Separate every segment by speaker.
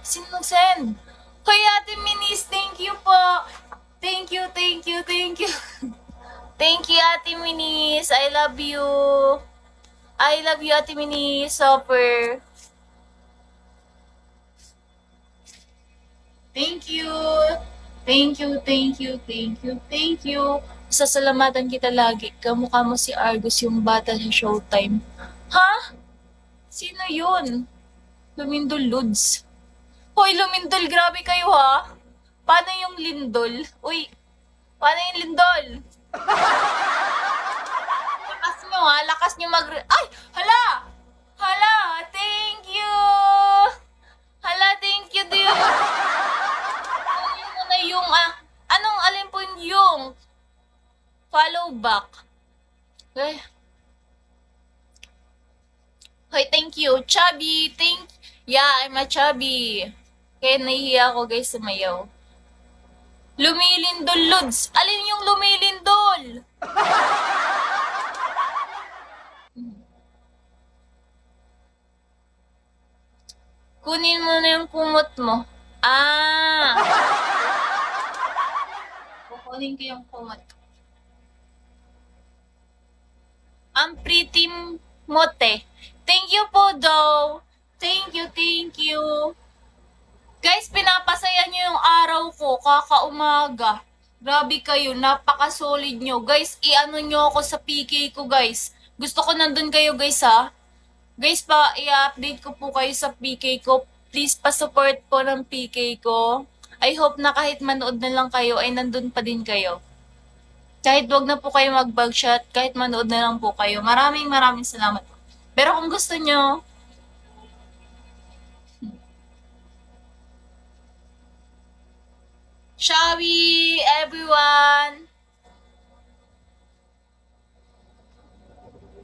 Speaker 1: Sino nag-send? Hoy, Ate Minis, thank you po. Thank you. Thank you, Ate Minis. I love you. I love you, Ate Minis. Super. Thank you. Thank you. Sasalamatan kita lagi. Kamukha mo si Argus, yung bata sa Showtime. Ha? Sino yun? Lumindol Lods. Hoy, Lumindol, grabe kayo ha. Paano yung Lindol? Uy, paano yung Lindol? Lakas nyo ay, hala! Hala, thank you! Hala, thank you, dear. Kunin mo na yung, anong alin po yung follow back? Okay. Hoy, thank you. Chubby, yeah, I'm a chubby. Kaya nahihiya ako guys sumayaw. Lumilindol, Lods. Alin yung lumilindol? Kunin mo na yung kumot mo. Kukunin ko yung kumot. Ang pretty mote. Thank you po, daw. Thank you. Guys, pinapasaya nyo yung araw ko kakaumaga. Grabe kayo, napaka-solid nyo. Guys, i-ano nyo ako sa PK ko, guys. Gusto ko nandun kayo, guys, ha. Guys, i-update ko po kayo sa PK ko. Please, pa-support po ng PK ko. I hope na kahit manood na lang kayo, ay nandun pa din kayo. Kahit wag na po kayo mag-bugshot, kahit manood na lang po kayo. Maraming salamat. Pero kung gusto nyo, shall we, everyone?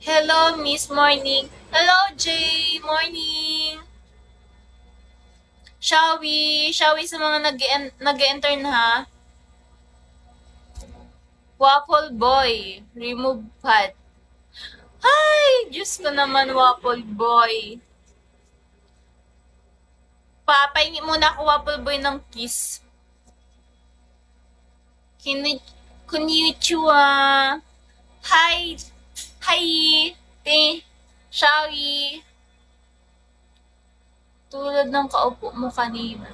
Speaker 1: Hello, Miss Morning. Hello, Jay. Morning. Shall we sa mga nag-enter na ha? Waffle Boy. Remove pad. Ay, Diyos ko naman, Waffle Boy. Papahingi muna ako, Waffle Boy, ng kiss. Konnichiwa. Hi. Shall we? Tulad ng kaupo mo kanina.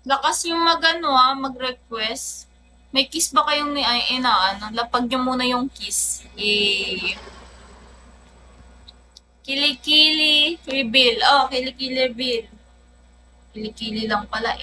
Speaker 1: Lakas yung mag-request. May kiss ba kayong lapag nyo muna yung kiss. Kilikili reveal. Oh, kilikili reveal. Kilikili lang pala